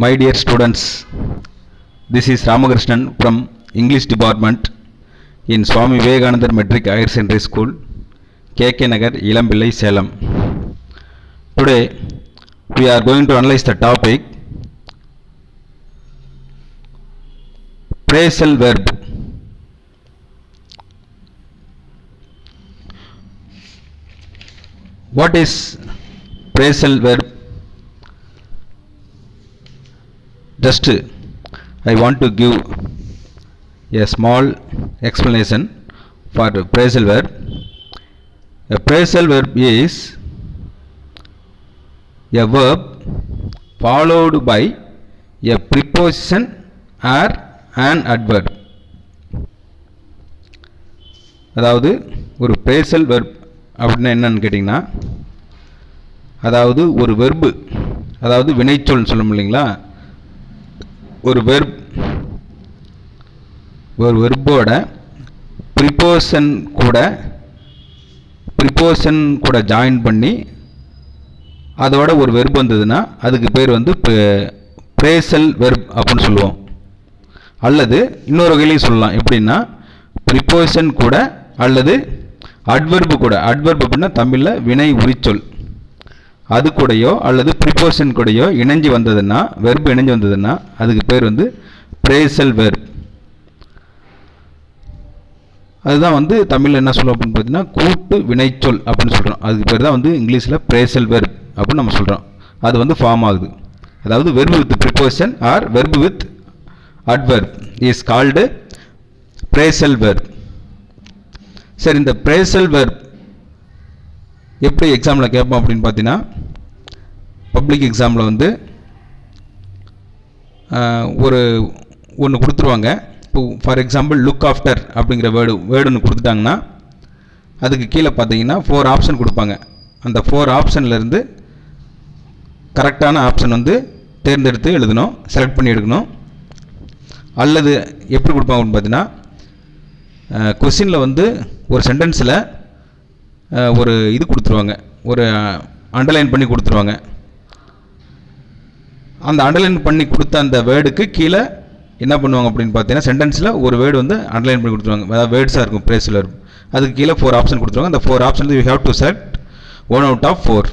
My dear students, this is Ramakrishnan from English Department in Swami Vivekananda Metric Higher Secondary School, KK Nagar, Ilambillai, Salem. Today, we are going to analyze the topic phrasal verb. What is phrasal verb? Just I want to give a small explanation for phrasal verb. A phrasal verb is a verb followed by a preposition or an adverb. அதாவது ஒரு phrasal verb அப்படின்னா என்னன்னு கேட்டிங்கன்னா, அதாவது ஒரு verb, அதாவது வினைச்சொல்னு சொல்லும் இல்லைங்களா, ஒரு வெர்போட ப்ரிப்போசன் கூட ஜாயின் பண்ணி அதோட ஒரு வெர்ப் வந்ததுன்னா அதுக்கு பேர் வந்து phrasal verb அப்படின்னு சொல்லுவோம். அல்லது இன்னொரு வகையிலையும் சொல்லலாம். எப்படின்னா, ப்ரிப்போசன் கூட அல்லது அட்வர்பு கூட. அட்வர்பு அப்படின்னா தமிழில் வினை உரிச்சொல், அது கூடயோ அல்லது ப்ரிப்போசன் கூடயோ இணைஞ்சு வந்ததுன்னா, வெர்பு இணைஞ்சு வந்ததுன்னா அதுக்கு பேர் வந்து phrasal verb. அதுதான் வந்து தமிழில் என்ன சொல்லுவோம் அப்படின்னு பார்த்தீங்கன்னா, கூட்டு வினைச்சொல் அப்படின்னு சொல்கிறோம். அதுக்கு பேர் தான் வந்து இங்கிலீஷில் phrasal verb அப்படின்னு நம்ம சொல்கிறோம். அது வந்து ஃபார்ம் ஆகுது. அதாவது verb with preposition or verb with adverb is called phrasal verb. சரி, இந்த phrasal verb எப்படி எக்ஸாமில் கேட்போம் அப்படின்னு பார்த்தீங்கன்னா, பப்ளிக் எக்ஸாமில் வந்து ஒன்று கொடுத்துருவாங்க. இப்போ ஃபார் எக்ஸாம்பிள் லுக் ஆஃப்டர் அப்படிங்கிற வேர்டுன்னு கொடுத்துட்டாங்கன்னா அதுக்கு கீழே பார்த்தீங்கன்னா 4 ஆப்ஷன் கொடுப்பாங்க. அந்த 4 ஆப்ஷன்லேருந்து கரெக்டான ஆப்ஷன் வந்து தேர்ந்தெடுத்து எழுதணும், செலக்ட் பண்ணி எடுக்கணும். அல்லது எப்படி கொடுப்பாங்க அப்படின்னு பார்த்தீங்கன்னா, கொஸ்டினில் வந்து ஒரு சென்டென்ஸில் ஒரு இது கொடுத்துருவாங்க, ஒரு அண்டர்லைன் பண்ணி கொடுத்துருவாங்க. அந்த அண்டர்லைன் பண்ணி கொடுத்த அந்த வேர்டுக்கு கீழே என்ன பண்ணுவாங்க அப்படின்னு பார்த்தீங்கன்னா, சென்டென்ஸில் ஒரு வேர்டு வந்து அண்டர்லைன் பண்ணி கொடுத்துருவாங்க. அதாவது வேர்ட்ஸாக இருக்கும் phrasal verb. அதுக்கு கீழே 4 ஆப்ஷன் கொடுத்துருவாங்க. அந்த 4 option you have to select 1 out of 4.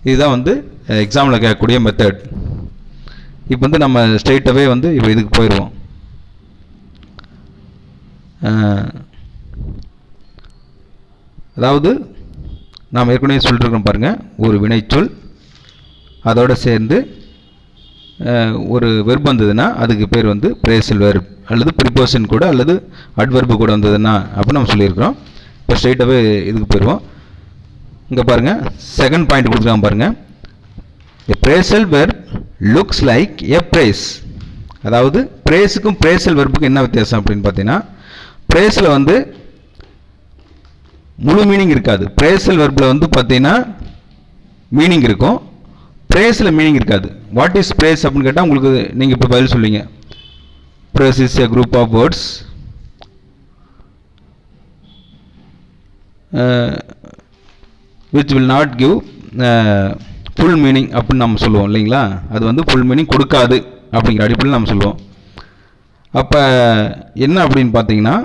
இதுதான் வந்து எக்ஸாமில் கேட்கக்கூடிய மெத்தட். இப்போ வந்து நம்ம ஸ்ட்ரெயிட்டாகவே வந்து இப்போ இதுக்கு போயிடுவோம். அதாவது நாம் ஏற்கனவே சொல்லிட்டுருக்கோம் பாருங்கள், ஒரு வினைச்சொல் அதோடு சேர்ந்து ஒரு வெர்ப் வந்ததுன்னா அதுக்கு பேர் வந்து phrasal verb, அல்லது ப்ரிப்போசன் கூட அல்லது அட்வர்பு கூட வந்ததுன்னா அப்படின்னு நம்ம சொல்லியிருக்கிறோம். இப்போ ஸ்ட்ரெயிட்டாகவே இதுக்கு போயிடுவோம். இங்கே பாருங்கள், செகண்ட் பாயிண்ட் கொடுத்துருக்காங்க பாருங்கள். A phrasal verb looks like a phrase. அதாவது ப்ரேஸுக்கும் phrasal verbuக்கும் என்ன வித்தியாசம் அப்படின்னு பார்த்தீங்கன்னா, ப்ரேஸில் வந்து முழு மீனிங் இருக்காது. phrasal verbiல் வந்து பார்த்தீங்கன்னா மீனிங் இருக்கும், phrasel மீனிங் இருக்காது. வாட் இஸ் phrase அப்படின்னு கேட்டால் உங்களுக்கு நீங்கள் இப்போ பதில் சொல்லுவீங்க, phrase is a group of words which will not give full meaning அப்படின்னு நம்ம சொல்லுவோம் இல்லைங்களா. அது வந்து ஃபுல் மீனிங் கொடுக்காது அப்படிங்கிற அடிப்படையில் நம்ம சொல்லுவோம். அப்போ என்ன அப்படின்னு பார்த்தீங்கன்னா,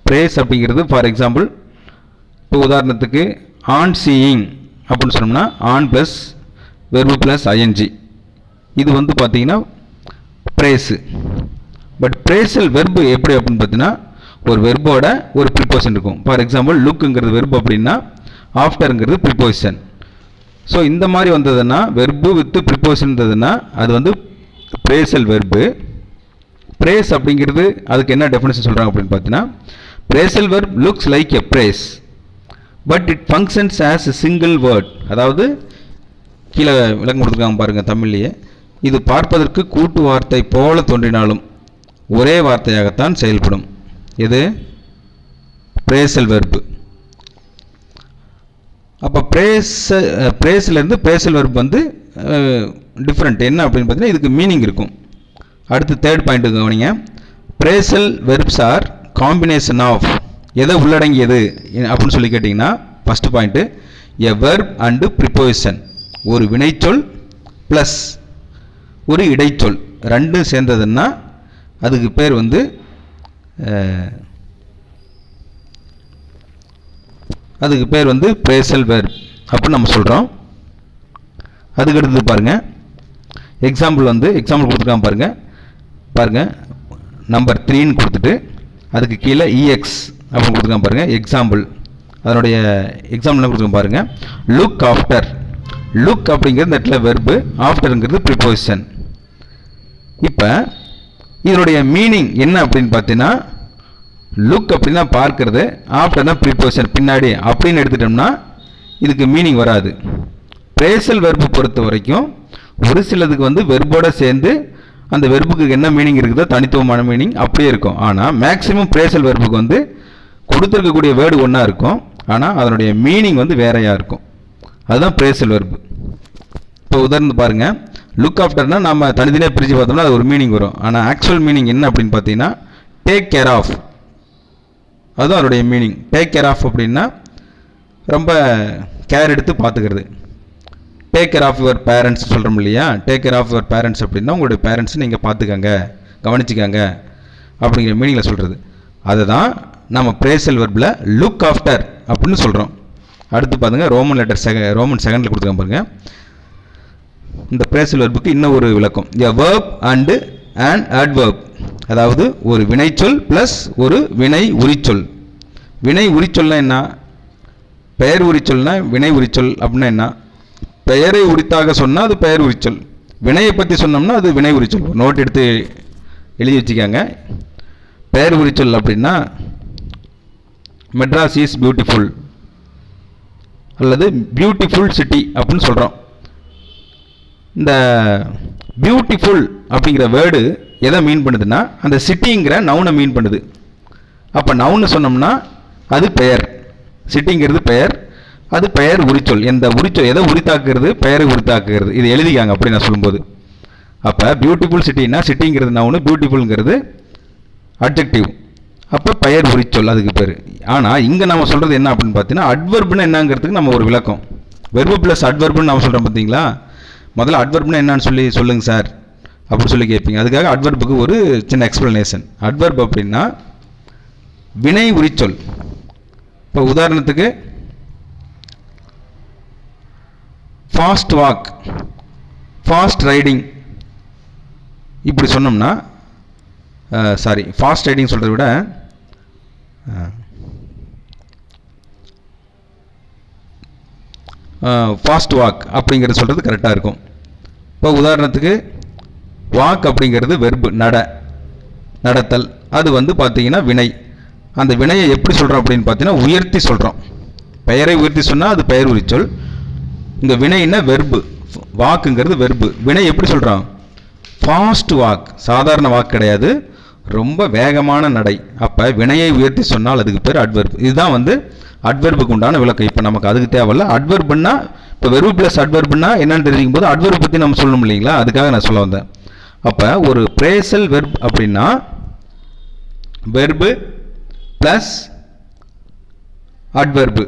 phrase அப்படிங்கிறது ஃபார் எக்ஸாம்பிள், இப்போ உதாரணத்துக்கு ஆன் சீயிங் அப்படின்னு சொன்னோம்னா on plus verb plus I N G, இது வந்து பார்த்தீங்கன்னா phrase. பட் phrasal verb எப்படி அப்படின்னு பார்த்தீங்கன்னா, ஒரு வெர்போட ஒரு ப்ரிப்போசன் இருக்கும். ஃபார் எக்ஸாம்பிள் லுக்குங்கிறது வெர்பு அப்படின்னா ஆஃப்டருங்கிறது ப்ரிப்போசிஷன். ஸோ இந்த மாதிரி வந்ததுன்னா வெர்பு வித் ப்ரிப்போசிஷன் இருந்ததுன்னா அது வந்து phrasal verb. phrase அப்படிங்கிறது அதுக்கு என்ன டெஃபினேஷன் சொல்கிறாங்க அப்படின்னு பார்த்தீங்கன்னா, phrasal verb looks like a phrase but it functions as a single word. அதாவது கீழே விளக்கம் கொடுத்துருக்காங்க பாருங்கள் தமிழ்லேயே, இது பார்ப்பதற்கு கூட்டு வார்த்தை போல தோன்றினாலும் ஒரே வார்த்தையாகத்தான் செயல்படும். இது phrasal verb. அப்போ ப்ரேஸ்லேருந்து phrasal verb வந்து டிஃப்ரெண்ட் என்ன அப்படின்னு பார்த்தீங்கன்னா, இதுக்கு மீனிங் இருக்கும். அடுத்து தேர்ட் பாயிண்ட்டு கவனிங்க. phrasal verbs are combination of, எதை உள்ளடங்கியது அப்படின்னு சொல்லி கேட்டிங்கன்னா, first point a verb and preposition, ஒரு வினைச்சொல் ப்ளஸ் ஒரு இடைச்சொல் ரெண்டும் சேர்ந்ததுன்னா அதுக்கு பேர் வந்து பிரேசல் வெர்ப் அப்படின்னு நம்ம சொல்கிறோம். அதுக்கடுத்து பாருங்கள், எக்ஸாம்பிள் கொடுத்துருக்காம பாருங்கள் நம்பர் 3ன்னு கொடுத்துட்டு அதுக்கு கீழே இஎக்ஸ் அப்படின்னு கொடுத்துருக்காம பாருங்கள். எக்ஸாம்பிள் அதனுடைய எக்ஸாம்பிள் என்ன கொடுத்துருக்காம பாருங்கள். Look after. லுக் அப்படிங்கிறது இந்த இடத்துல வெர்பு, ஆஃப்டருங்கிறது ப்ரிப்போசிஷன். இப்போ இதனுடைய மீனிங் என்ன அப்படின்னு பார்த்தீங்கன்னா, லுக் அப்படின்னா பார்க்கறது, ஆஃப்டர்னா ப்ரிப்போசிஷன் பின்னாடி அப்படின்னு எடுத்துட்டோம்னா இதுக்கு மீனிங் வராது. பிரேசல் வெர்பு பொறுத்த வரைக்கும் ஒரு சிலதுக்கு வந்து வெர்போட சேர்ந்து அந்த வெர்புக்கு என்ன மீனிங் இருக்குதோ தனித்துவமான மீனிங் அப்படியே இருக்கும். ஆனால் மேக்ஸிமம் பிரேசல் வெர்புக்கு வந்து கொடுத்துருக்கக்கூடிய வேர்டு ஒன்றா இருக்கும், ஆனால் அதனுடைய மீனிங் வந்து வேறையாக இருக்கும். அதுதான் பிரேசல் வெர்பு. இப்போ உதாரணத்துக்கு பாருங்கள், லுக் ஆஃப்டர்னா நம்ம தனித்தனியாக பிரித்து பார்த்தோம்னா அது ஒரு மீனிங் வரும். ஆனால் ஆக்சுவல் மீனிங் என்ன அப்படின்னு பார்த்தீங்கன்னா டேக் கேர் ஆஃப், அதுதான் அதனுடைய மீனிங். டேக் கேர் ஆஃப் அப்படின்னா ரொம்ப கேர் எடுத்து பார்த்துக்கிறது. Take care of your parents சொல்கிறோம் இல்லையா, take care of your parents அப்படின்னா உங்களுடைய பேரண்ட்ஸை நீங்கள் பார்த்துக்கங்க, கவனிச்சிக்கங்க அப்படிங்கிற மீனிங்கில் சொல்கிறது. அதை தான் நம்ம பிரேசல் வெர்பில் லுக் ஆஃப்டர் அப்படின்னு சொல்கிறோம். அடுத்து பாருங்க, ரோமன் செகண்டில் கொடுத்துருக்காங்க பாருங்க. இந்த பிரேசல் வெர்புக்கு இன்னும் ஒரு விளக்கம், எ வெர்ப் அண்டு அண்ட் அட்வெர்ப், அதாவது ஒரு வினைச்சொல் ப்ளஸ் ஒரு வினை உரிச்சொல். வினை உரிச்சொல்னா என்ன? பெயர் உரிச்சொல்னா வினை உரிச்சொல் அப்படின்னா என்ன? பெயரை உரித்தாக சொன்னால் அது பெயர் உரிச்சொல், வினையை பற்றி சொன்னோம்னா அது வினை உரிச்சொல். நோட் எடுத்து எழுதி வச்சுக்காங்க. பெயர் உரிச்சொல் அப்படின்னா மெட்ராஸ் இஸ் பியூட்டிஃபுல் அல்லது பியூட்டிஃபுல் சிட்டி அப்படின்னு சொல்கிறோம். இந்த பியூட்டிஃபுல் அப்படிங்கிற வேர்டு எதை மீன் பண்ணுதுன்னா அந்த சிட்டிங்கிற நவுனை மீன் பண்ணுது. அப்போ நவுன்னு சொன்னோம்னா அது பெயர், சிட்டிங்கிறது பெயர், அது பெயர் உரிச்சொல். எந்த உரிச்சொல் எதை உரித்தாக்குறது? பெயரை உரித்தாக்குகிறது. இது எழுதிக்காங்க அப்படி நான் சொல்லும்போது. அப்போ பியூட்டிஃபுல் சிட்டின்னா சிட்டிங்கிறது நவுனு, பியூட்டிஃபுல்ங்கிறது அட்ஜெக்டிவ். அப்போ பெயர் உரிச்சொல் அதுக்கு பேர். ஆனால் இங்கே நம்ம சொல்கிறது என்ன அப்படின்னு பார்த்தீங்கன்னா அட்வெர்ப்னா என்னங்கிறதுக்கு நம்ம ஒரு விளக்கம். வெர்பு ப்ளஸ் அட்வெர்ப்னு நம்ம சொல்கிறோம் பார்த்தீங்களா. முதல்ல அட்வெர்ப்னா என்னன்னு சொல்லுங்கள் சார் அப்படின்னு சொல்லி கேட்பீங்க. அதுக்காக அட்வெர்புக்கு ஒரு சின்ன எக்ஸ்பிளனேஷன். அட்வெர்ப் அப்படின்னா வினை உரிச்சொல். இப்போ உதாரணத்துக்கு ஃபாஸ்ட் வாக், ஃபாஸ்ட் ரைடிங் இப்படி சொன்னோம்னா, ஃபாஸ்ட் ரைடிங் சொல்கிறத விட ஃபாஸ்ட் வாக் அப்படிங்கிறது சொல்கிறது கரெக்டாக இருக்கும். இப்போ உதாரணத்துக்கு வாக் அப்படிங்கிறது வெர்பு, நடத்தல். அது வந்து பார்த்தீங்கன்னா வினை. அந்த வினையை எப்படி சொல்கிறோம் அப்படின்னு பார்த்தீங்கன்னா உயர்த்தி சொல்கிறோம். பெயரை உயர்த்தி சொன்னால் அது பெயர் உரிச்சொல். இங்கே வினைன்னா வெர்பு, வாக்குங்கிறது வெர்பு. வினை எப்படி சொல்கிறோம்? ஃபாஸ்ட் வாக், சாதாரண வாக் கிடையாது, ரொம்ப வேகமான நடை. அப்போ வினையை உயர்த்தி சொன்னால் அதுக்கு பேர் அட்வெர்ப். இதுதான் வந்து அட்வெர்புக்கு உண்டான விளக்கம். இப்போ நமக்கு அதுக்கு தேவையில்ல. அட்வெர்ப்னா இப்போ வெர்பு ப்ளஸ் அட்வெர்ப்னா என்னன்னு தெரிஞ்சுக்கும் போது அட்வெர்ப் பற்றி நம்ம சொல்லணும் இல்லைங்களா, அதுக்காக நான் சொல்ல வந்தேன். அப்போ ஒரு பிரேசல் வெர்ப் அப்படின்னா வெர்பு ப்ளஸ் அட்வெர்பு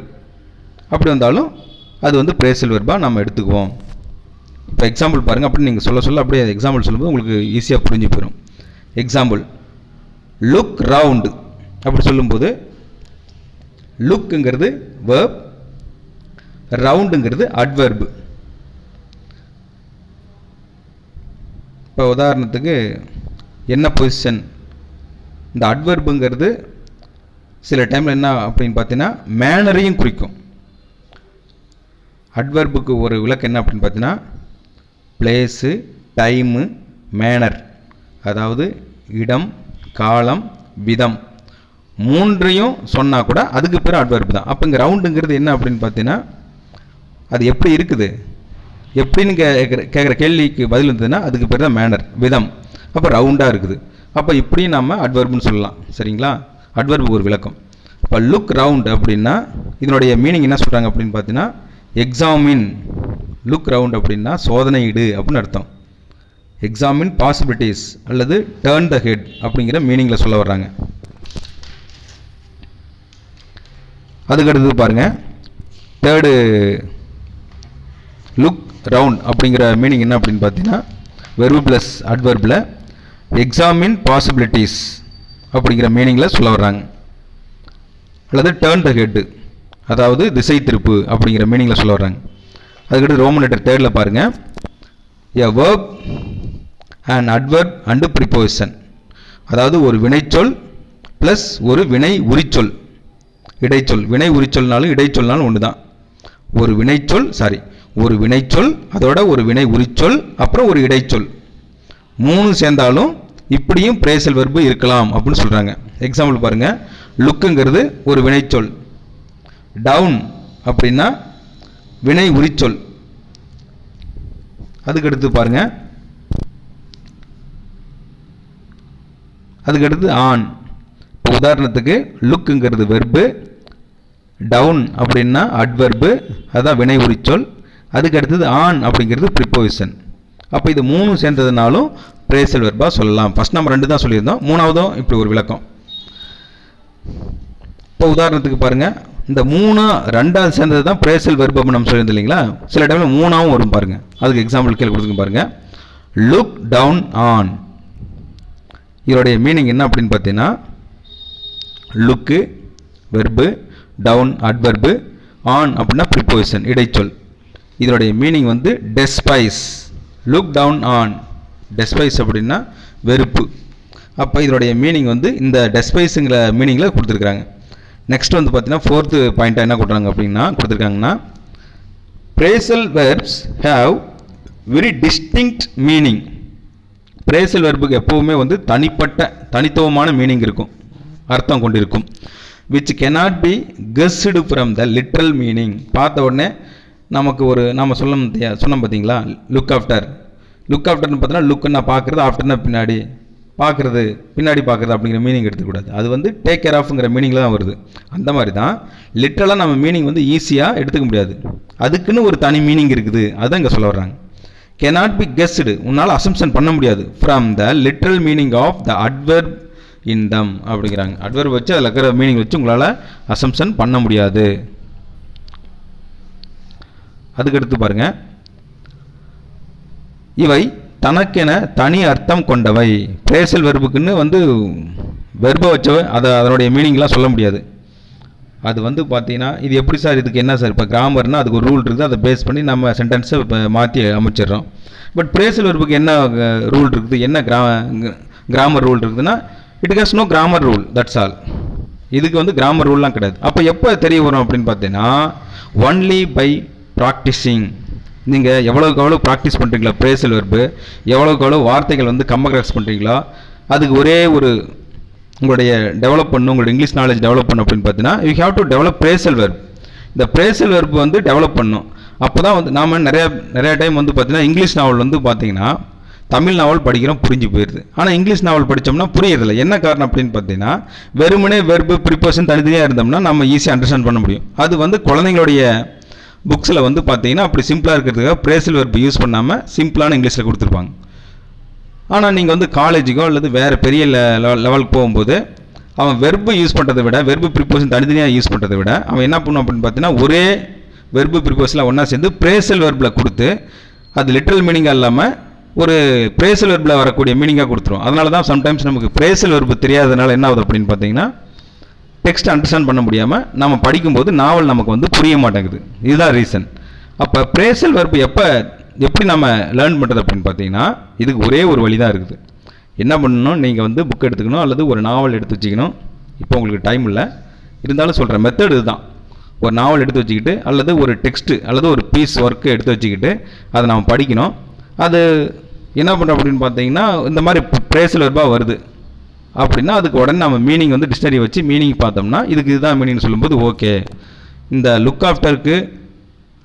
அப்படி வந்தாலும் அது வந்து பிரேசல் வெர்பாக நம்ம எடுத்துக்குவோம். இப்போ எக்ஸாம்பிள் பாருங்கள். அப்படி நீங்கள் சொல்ல அப்படியே எக்ஸாம்பிள் சொல்லும்போது உங்களுக்கு ஈஸியாக புரிஞ்சு போயிடும். எக்ஸாம்பிள், லுக் ரவுண்டு அப்படி சொல்லும்போது லுக்குங்கிறது வெர்ப், ரவுண்டுங்கிறது அட்வெர்பு. இப்போ உதாரணத்துக்கு என்ன பொசிஷன், இந்த அட்வெர்புங்கிறது சில டைமில் என்ன அப்படின்னு பார்த்தீங்கன்னா மேனரையும் குறிக்கும். அட்வெர்புக்கு ஒரு விளக்கம் என்ன அப்படின்னு பார்த்தீங்கன்னா பிளேஸு, டைமு, மேனர், அதாவது இடம், காலம், விதம் மூன்றையும் சொன்னால் கூட அதுக்கு பேர் அட்வெர்ப் தான். அப்போ இங்கே ரவுண்டுங்கிறது என்ன அப்படின்னு பார்த்தீங்கன்னா அது எப்படி இருக்குது, எப்படின்னு கேட்குற கேள்விக்கு பதில் இருந்ததுன்னா அதுக்கு பேர் தான் மேனர், விதம். அப்போ ரவுண்டாக இருக்குது. அப்போ இப்படியும் நம்ம அட்வெர்ப்னு சொல்லலாம். சரிங்களா, அட்வெர்புக்கு ஒரு விளக்கம். இப்போ லுக் ரவுண்ட் அப்படின்னா இதனுடைய மீனிங் என்ன சொல்கிறாங்க அப்படின்னு பார்த்தீங்கன்னா எக்ஸாமின். லுக் ரவுண்ட் அப்படின்னா சோதனையிடு அப்படின்னு அர்த்தம். எக்ஸாமின் பாசிபிலிட்டிஸ் அல்லது டேர்ன் த ஹெட் அப்படிங்கிற மீனிங்கில் சொல்ல வர்றாங்க. அதுக்கடுத்து பாருங்கள், தேர்டு லுக் ரவுண்ட் அப்படிங்கிற மீனிங் என்ன அப்படின்னு பார்த்தீங்கன்னா வெர்பு ப்ளஸ் அட்வர்பில் எக்ஸாமின் பாசிபிலிட்டிஸ் அப்படிங்கிற மீனிங்கில் சொல்ல வர்றாங்க. அல்லது டேர்ன் த ஹெட், அதாவது திசை திருப்பு அப்படிங்கிற மீனிங்கில் சொல்ல வர்றாங்க. அதுக்கடுத்து ரோமன் லெட்டர் 3 பாருங்கள். எ verb and adverb and preposition, அதாவது ஒரு வினைச்சொல் ப்ளஸ் ஒரு வினை உரிச்சொல், இடைச்சொல். வினை உரிச்சொல்னாலும் இடைச்சொல்னாலும் ஒன்று தான். ஒரு வினைச்சொல் அதோட ஒரு வினை உரிச்சொல் அப்புறம் ஒரு இடைச்சொல் 3 சேர்ந்தாலும் இப்படியும் பிரேசல் வெர்பு இருக்கலாம் அப்படின்னு சொல்கிறாங்க. எக்ஸாம்பிள் பாருங்கள். லுக்குங்கிறது ஒரு வினைச்சொல், டவுன் அப்படின்னா வினை உரிச்சொல். அதுக்கடுத்து பாருங்கள், அதுக்கடுத்து ஆன். இப்போ உதாரணத்துக்கு லுக்குங்கிறது வெர்பு, டவுன் அப்படின்னா அட்வர்பு, அதுதான் வினை உரிச்சொல். அதுக்கு அடுத்தது ஆன் அப்படிங்கிறது ப்ரிப்போசிஷன். அப்போ இது 3 சேர்ந்ததுனாலும் பிரேசல் வெர்பாக சொல்லலாம். ஃபஸ்ட் நம்ம 2 தான் சொல்லியிருந்தோம், 3வதும் இப்படி ஒரு விளக்கம். இப்போ உதாரணத்துக்கு பாருங்கள், இந்த 3 2 சேர்ந்தது தான் பிரேசல் வெர்பு நம்ம சொல்லியிருந்தோம் இல்லைங்களா. சில டைமில் 3ஆவும் வரும் பாருங்கள். அதுக்கு எக்ஸாம்பிள் கீழே கொடுத்துங்க பாருங்கள். லுக் டவுன் ஆன், இதோடைய மீனிங் என்ன அப்படின்னு பார்த்தீங்கன்னா, look verb, down adverb, on அப்படின்னா ப்ரிப்போசிஷன் இடைச்சொல். இதனுடைய மீனிங் வந்து despise. Look down on, despise அப்படின்னா வெறுப்பு. அப்போ இதனுடைய மீனிங் வந்து இந்த டெஸ்பைஸுங்கிற மீனிங்கில் கொடுத்துருக்காங்க. நெக்ஸ்ட் வந்து பார்த்தீங்கன்னா 4th பாயிண்ட்டாக என்ன கொடுக்குறாங்க அப்படின்னா கொடுத்துருக்காங்கன்னா, phrasal verbs have very distinct meaning. Phrasal வெர்புக்கு எப்போவுமே வந்து தனித்துவமான மீனிங் இருக்கும், அர்த்தம் கொண்டிருக்கும். which cannot be guessed from the literal meaning. பார்த்த உடனே நமக்கு ஒரு நம்ம சொன்னோம் பார்த்தீங்களா, லுக் ஆஃப்டர்னு பார்த்தோன்னா லுக்குன்னா பார்க்குறது, ஆஃப்டர்னா பின்னாடி பார்க்குறது அப்படிங்கிற மீனிங் எடுத்துக்கூடாது. அது வந்து டேக் கேர் ஆஃப்ங்கிற மீனிங்கில் தான் வருது. அந்த மாதிரி தான் லிட்ரலாக நம்ம மீனிங் வந்து ஈஸியாக எடுத்துக்க முடியாது, அதுக்குன்னு ஒரு தனி மீனிங் இருக்குது. அதுதான் இங்கே சொல்ல வர்றாங்க. cannot be guessed, உன்னால் அசம்ஷன் பண்ண முடியாது from the literal meaning of the adverb in them அப்படிங்கிறாங்க. அட்வர்ப் வச்சு அதில் இருக்கிற மீனிங் வச்சு உங்களால் அசம்ஷன் பண்ண முடியாது. அதுக்கடுத்து பாருங்க, இவை தனக்கென தனி அர்த்தம் கொண்டவை. பிரேசல் வெர்புக்குன்னு வந்து வெர்பை வச்சவை அதனுடைய மீனிங்லாம் சொல்ல முடியாது. அது வந்து பார்த்தீங்கன்னா இது எப்படி சார், இதுக்கு என்ன சார், இப்போ கிராமர்னால் அதுக்கு ஒரு ரூல் இருக்குது, அதை பேஸ் பண்ணி நம்ம சென்டென்ஸை இப்போ மாற்றி அமைச்சிடுறோம். பட் பிரேசல் வெர்புக்கு என்ன ரூல் இருக்குது, என்ன கிராமர் ரூல் இருக்குதுன்னா, it has no grammar rule, that's all. இதுக்கு வந்து கிராமர் ரூல்லாம் கிடையாது. அப்போ எப்போ தெரிய வரும் அப்படின்னு பார்த்தீங்கன்னா, ஒன்லி பை ப்ராக்டிஸிங். நீங்கள் எவ்வளோக்கு எவ்வளோ ப்ராக்டிஸ் பண்ணுறீங்களா பிரேசல் வெர்பு, எவ்வளோக்கு எவ்வளோ வார்த்தைகள் வந்து கம்பக்ராக்ஸ் பண்ணுறீங்களோ, அதுக்கு ஒரே ஒரு உங்களுடைய டெவலப் பண்ணணும், உங்களோட இங்கிலீஷ் நாலேஜ் டெவலப் பண்ணணும் அப்படின்னு பார்த்தீங்கன்னா, you have to develop பிரேசல் verb. இந்த பிரேசல் வெர்ப் வந்து டெவலப் பண்ணணும். அப்போ தான் வந்து நாம் நிறைய டைம் வந்து பார்த்தீங்கன்னா, இங்கிலீஷ் நாவல் வந்து பார்த்தீங்கன்னா தமிழ் நாவல் படிக்கிறோம், புரிஞ்சு போயிடுது. ஆனால் இங்கிலீஷ் நாவல் படித்தோம்னா புரியறதில்லை. என்ன காரணம் அப்படின்னு பார்த்தீங்கன்னா, வெறுமனே வெர்பு ப்ரிப்போசிஷன் தனித்தனியாக இருந்தோம்னா நம்ம ஈஸியாக அண்டர்ஸ்டாண்ட் பண்ண முடியும். அது வந்து குழந்தைங்களுடைய புக்ஸில் வந்து பார்த்தீங்கன்னா அப்படி சிம்பிளாக இருக்கிறதுக்காக பிரேசல் வெர்பு யூஸ் பண்ணாமல் சிம்பிளான இங்கிலீஷில் கொடுத்துருப்பாங்க. ஆனால் நீங்கள் வந்து காலேஜுக்கோ அல்லது வேறு பெரிய லெவலுக்கு போகும்போது அவன் வெர்பு யூஸ் பண்ணுறதை விட, வெர்பு ப்ரிப்போசிஷன் தனித்தனியாக யூஸ் பண்ணுறதை விட அவன் என்ன பண்ணும் அப்படின்னு பார்த்தீங்கன்னா, ஒரே வெர்பு ப்ரிப்போசிஷனில் ஒன்றா சேர்ந்து பிரேசல் வெர்பில் கொடுத்து அது லிட்ரல் மீனிங்காக இல்லாமல் ஒரு பிரேசல் வெர்பில் வரக்கூடிய மீனிங்காக கொடுத்துரும். அதனால தான் சம்டைம்ஸ் நமக்கு பிரேசல் வெர்பு தெரியாததுனால என்ன ஆகுது அப்படின்னு பார்த்தீங்கன்னா, டெக்ஸ்ட் அண்டர்ஸ்டாண்ட் பண்ண முடியாமல் நம்ம படிக்கும்போது நாவல் நமக்கு வந்து புரிய மாட்டேங்குது. இதுதான் ரீசன். அப்போ பிரேசல் வெர்பு எப்படி நம்ம லேர்ன் பண்ணுறது அப்படின்னு பார்த்தீங்கன்னா, இதுக்கு ஒரே ஒரு வழி தான் இருக்குது. என்ன பண்ணணும், நீங்கள் வந்து புக் எடுத்துக்கணும் அல்லது ஒரு நாவல் எடுத்து வச்சுக்கணும். இப்போ உங்களுக்கு டைம் இல்லை, இருந்தாலும் சொல்கிற மெத்தட் இதுதான். ஒரு நாவல் எடுத்து வச்சுக்கிட்டு அல்லது ஒரு டெக்ஸ்ட்டு அல்லது ஒரு பீஸ் ஒர்க்கு எடுத்து வச்சுக்கிட்டு அதை நம்ம படிக்கணும். அது என்ன பண்ணுறோம் அப்படின்னு பார்த்தீங்கன்னா, இந்த மாதிரி பிரேசல் வெர்பாக வருது அப்படின்னா அதுக்கு உடனே நம்ம மீனிங் வந்து டிக்ஷனரி வச்சு மீனிங் பார்த்தோம்னா இதுக்கு இதுதான் மீனிங் சொல்லும்போது ஓகே, இந்த லுக் ஆஃப்டருக்கு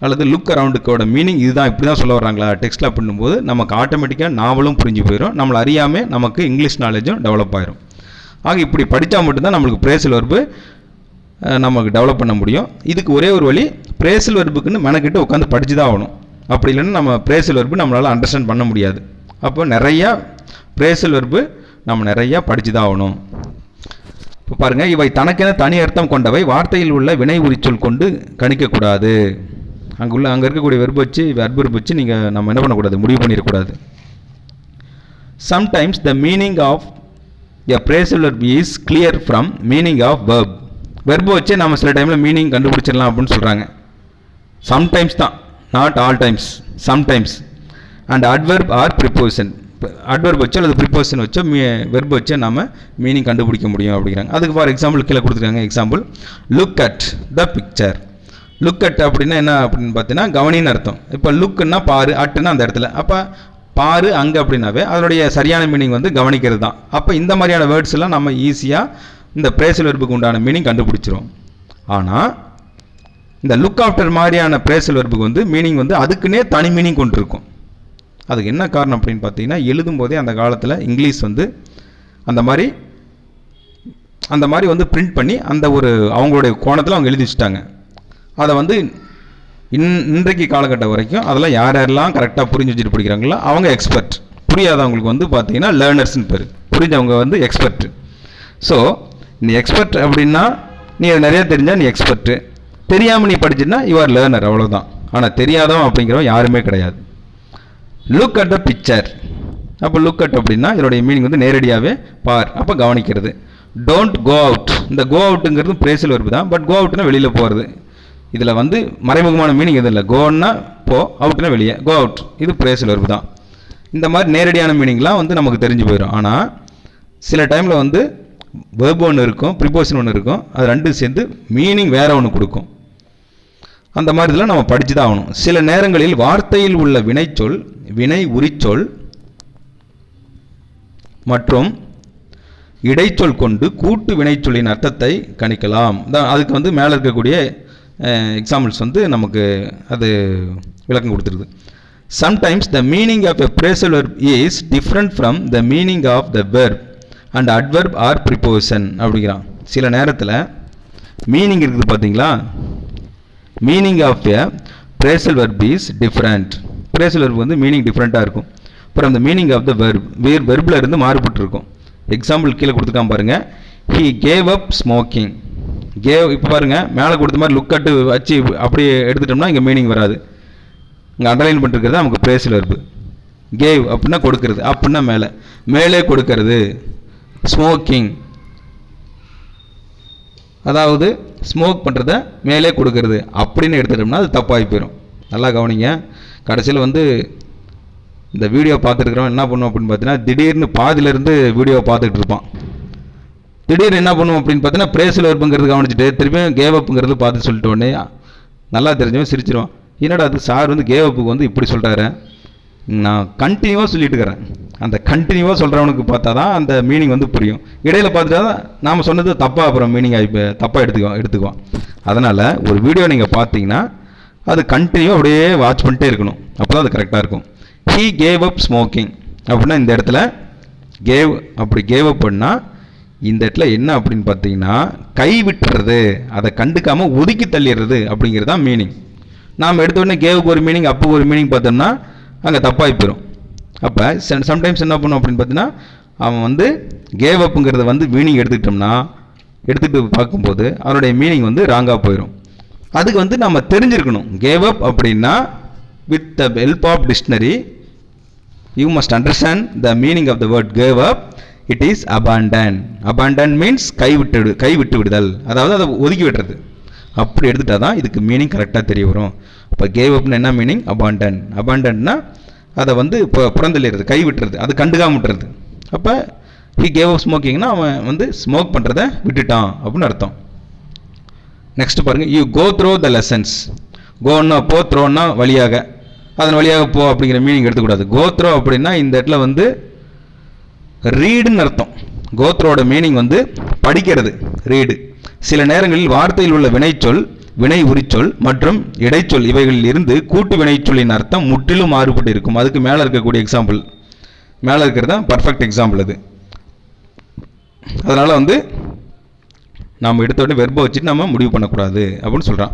அல்லது லுக் அரவுண்டுக்கோட மீனிங் இதுதான், இப்படி தான் சொல்ல வர்றாங்களா டெக்ஸ்ட்டில் அப்படின்னும்போது நமக்கு ஆட்டோமேட்டிக்காக நாவலும் புரிஞ்சு போயிடும், நம்மளை அறியாமல் நமக்கு இங்கிலீஷ் நாலேஜும் டெவலப் ஆயிரும். ஆக இப்படி படித்தா மட்டும்தான் நம்மளுக்கு பிரேசல் வெர்பு நமக்கு டெவலப் பண்ண முடியும். இதுக்கு ஒரே ஒரு வழி, பிரேசல் வெர்புக்குன்னு மெனக்கிட்டு உட்காந்து படித்து தான் ஆகணும். அப்படி இல்லைன்னா நம்ம பிரேசல் வெர்பு நம்மளால் அண்டர்ஸ்டாண்ட் பண்ண முடியாது. அப்போ நிறையா பிரேசல் வெர்பு நம்ம நிறையா படித்து தான் ஆகணும். இப்போ பாருங்கள், இவை தனக்கென தனி அர்த்தம் கொண்டவை, வார்த்தையில் உள்ள வினை உரிச்சொல் கொண்டு கணிக்கக்கூடாது. அங்கே இருக்கக்கூடிய வெர்பு வச்சு நம்ம என்ன பண்ணக்கூடாது, முடிவு பண்ணிடக்கூடாது. Sometimes the meaning of a phrasal verb is clear from meaning of verb. verb வச்சே நம்ம சில டைமில் மீனிங் கண்டுபிடிச்சிடலாம் அப்படின்னு சொல்கிறாங்க. சம்டைம்ஸ் தான், not all times, sometimes. And adverb or preposition, adverb வச்சோ அல்லது ப்ரிப்போசிஷன் வச்சோ வெர்ப் வச்சோ நம்ம மீனிங் கண்டுபிடிக்க முடியும் அப்படிங்கிறாங்க. அதுக்கு ஃபார் எக்ஸாம்பிள் கீழே கொடுத்துருக்காங்க. Example, look at the picture. Look at அப்படின்னா என்ன அப்படின்னு பார்த்தீங்கன்னா கவனின்னு அர்த்தம். இப்போ லுக்குன்னா பாரு, அட்டுன்னா அந்த இடத்துல. அப்போ பாரு அங்கே அப்படின்னாவே அதனுடைய சரியான மீனிங் வந்து கவனிக்கிறது தான். அப்போ இந்த மாதிரியான வேர்ட்ஸ் எல்லாம் நம்ம ஈஸியாக இந்த பிரேசல் வெர்புக்கு உண்டான மீனிங் கண்டுபிடிச்சிரும். ஆனால் இந்த லுக் ஆஃப்டர் மாதிரியான பிரேசல் வெர்புக்கு வந்து மீனிங் வந்து அதுக்குன்னே தனி மீனிங் கொண்டு இருக்கும். அதுக்கு என்ன காரணம் அப்படின்னு பார்த்தீங்கன்னா, எழுதும் போதே அந்த காலத்தில் இங்கிலீஷ் வந்து அந்த மாதிரி வந்து பிரிண்ட் பண்ணி அந்த ஒரு அவங்களுடைய கோணத்தில் அவங்க எழுதி வச்சுட்டாங்க. அதை வந்து இன்றைக்கு காலகட்டம் வரைக்கும் அதெல்லாம் யாரெல்லாம் கரெக்டாக புரிஞ்சு வச்சுட்டு படிக்கிறாங்களோ அவங்க எக்ஸ்பர்ட். புரியாதவங்களுக்கு வந்து பார்த்தீங்கன்னா லேர்னர்ஸ்னு பேர், புரிஞ்சவங்க வந்து எக்ஸ்பர்ட். ஸோ நீ எக்ஸ்பர்ட் அப்படின்னா நீ அது நிறையா தெரிஞ்சால் நீ எக்ஸ்பர்ட்டு, தெரியாமல் நீ படிச்சுன்னா யூ ஆர் லேர்னர், அவ்வளோதான். ஆனால் தெரியாதவன் அப்படிங்கிறவன் யாருமே கிடையாது. Look at the picture. அப்போ லுக் அட் அப்படின்னா இதனுடைய மீனிங் வந்து நேரடியாகவே பார், அப்போ கவனிக்கிறது. Don't go out. இந்த கோ அவுட்டுங்கிறது பிரேசல் வெர்பு தான், பட் கோ அவுட்னா வெளியில் போகிறது. இதில் வந்து மறைமுகமான மீனிங் எதுவும் இல்லை. கோன்னா போ, அவுட்னா வெளியே, கோ அவுட், இது பிரேசல் வெர்பு தான். இந்த மாதிரி நேரடியான மீனிங்லாம் வந்து நமக்கு தெரிஞ்சு போயிடும். ஆனால் சில டைமில் வந்து வெர்பு ஒன்று இருக்கும், ப்ரிப்போசிஷன் ஒன்று இருக்கும், அது ரெண்டும் சேர்ந்து மீனிங் வேறு ஒன்று கொடுக்கும். அந்த மாதிரி இதெல்லாம் நம்ம படித்து தான் ஆகணும். சில நேரங்களில் வார்த்தையில் உள்ள வினைச்சொல், வினை உரிச்சொல் மற்றும் இடைச்சொல் கொண்டு கூட்டு வினைச்சொல்லின் அர்த்தத்தை கணிக்கலாம். அதுக்கு வந்து மேலே இருக்கக்கூடிய எக்ஸாம்பிள்ஸ் வந்து நமக்கு அது விளக்கம் கொடுத்துருது. Sometimes the meaning of a phrasal verb is different from the meaning of the verb and adverb or preposition அப்படிங்கிறான். சில நேரத்தில் மீனிங் இருக்குது பார்த்தீங்களா, meaning of a phrasal verb is different. Phrasal verb வந்து மீனிங் டிஃப்ரெண்ட்டாக இருக்கும். அப்புறம் அந்த மீனிங் ஆஃப் த வெர்ப் வெர்பில் இருந்து மாறுபட்டு இருக்கும். எக்ஸாம்பிள் கீழே கொடுத்துருக்கான் பாருங்கள். He gave up smoking. Gave இப்போ பாருங்கள், மேலே கொடுத்த மாதிரி லுக் அட்டு வச்சு அப்படியே எடுத்துட்டோம்னா இங்கே மீனிங் வராது. இங்கே அண்டர்லைன் பண்ணிருக்கிறது நமக்கு பிரேசல் வெர்பு. கேவ் அப்படின்னா கொடுக்கறது, அப்படின்னா மேலே கொடுக்கறது. ஸ்மோக்கிங் அதாவது ஸ்மோக் பண்ணுறத மேலே கொடுக்கறது அப்படின்னு எடுத்துட்டோம்னா அது தப்பாகி போயிடும். நல்லா கவனிங்க. கடைசியில் வந்து இந்த வீடியோ பார்த்துருக்குறோம் என்ன பண்ணுவோம் அப்படின்னு பார்த்தீங்கன்னா, திடீர்னு பாதியிலேருந்து வீடியோவை பார்த்துட்டு இருப்பான். திடீர்னு என்ன பண்ணுவோம் அப்படின்னு பார்த்தீங்கன்னா, பிரேசல் வெர்புங்கிறது கவனிச்சுட்டு திரும்பியும் கேவப்புங்கிறது பார்த்து சொல்லிட்டு உடனே நல்லா தெரிஞ்சவன் சிரிச்சிருவான். என்னடா அது சார் வந்து கேவப்புக்கு வந்து இப்படி சொல்கிறாரு, நான் கண்டினியூவாக சொல்லிட்டு இருக்கிறேன். அந்த கண்டினியூவாக சொல்கிறவனுக்கு பார்த்தா தான் அந்த மீனிங் வந்து புரியும். இடையில் பார்த்துட்டா தான் நாம் சொன்னது தப்பாக அப்புறம் மீனிங் தப்பாக எடுத்துக்குவோம். அதனால் ஒரு வீடியோ நீங்கள் பார்த்தீங்கன்னா அது கண்டினியூவாக அப்படியே வாட்ச் பண்ணிட்டே இருக்கணும், அப்போ தான் அது கரெக்டாக இருக்கும். ஹீ கேவ் அப் ஸ்மோக்கிங் அப்படின்னா இந்த இடத்துல கேவ் அப்படி கேவ் அப் பண்ணால் இந்த இடத்துல என்ன அப்படின்னு பார்த்தீங்கன்னா கை விட்டுறது, அதை கண்டுக்காமல் ஒதுக்கி தள்ளிடுறது அப்படிங்கிறது தான் மீனிங். நாம் எடுத்த உடனே கேவுக்கு ஒரு மீனிங் அப்புக்கு ஒரு மீனிங் பார்த்தோம்னா அங்கே தப்பாகி போயிடும். அப்போ சம்டைம்ஸ் என்ன பண்ணும் அப்படின்னு பார்த்தீங்கன்னா, அவன் வந்து கேவ் அப்புங்கிறத வந்து மீனிங் எடுத்துகிட்டு பார்க்கும்போது அவனுடைய மீனிங் வந்து ராங்காக போயிடும். அதுக்கு வந்து நம்ம தெரிஞ்சிருக்கணும். கேவ் அப் அப்படின்னா with the help of dictionary you must understand the meaning of the word gave up. It is abandon. Abandon means கை விட்டு விடுதல், அதாவது அதை ஒதுக்கி விடுறது. அப்படி எடுத்துட்டா தான் இதுக்கு மீனிங் கரெக்டாக தெரிய வரும். இப்போ கேவ் அப்னு என்ன மீனிங்? அபாண்டன். அபாண்டன்னா அதை வந்து இப்போ புறந்தள்ளிடுறது, கை விட்டுறது, அது கண்டுக்காம விட்டுறது. அப்போ ஹி கேவ் அப் ஸ்மோக்கிங்னா அவன் வந்து ஸ்மோக் பண்ணுறதை விட்டுட்டான் அப்படின்னு அர்த்தம். நெக்ஸ்ட் பாருங்கள், you go through the lessons. கோன்னா போ, த்ரோன்னா வழியாக, அதன் வழியாக போ அப்படிங்கிற மீனிங் எடுத்துக்கூடாது. கோ த்ரோ அப்படின்னா இந்த இடத்துல வந்து ரீடுன்னு அர்த்தம். கோத்ரோட மீனிங் வந்து படிக்கிறது, ரீடு. சில நேரங்களில் வார்த்தையில் உள்ள வினைச்சொல், வினை உரிச்சொல் மற்றும் இடைச்சொல் இவைகளில் இருந்து கூட்டு வினைச்சொல்லின் அர்த்தம் முற்றிலும் மாறுபட்டு இருக்கும். அதுக்கு மேலே இருக்கக்கூடிய எக்ஸாம்பிள், மேலே இருக்கிறது தான் பர்ஃபெக்ட் எக்ஸாம்பிள் அது. அதனால் வந்து நாம் எடுத்த உடனே வெர்பை வச்சுட்டு நம்ம முடிவு பண்ணக்கூடாது அப்படின்னு சொல்கிறான்.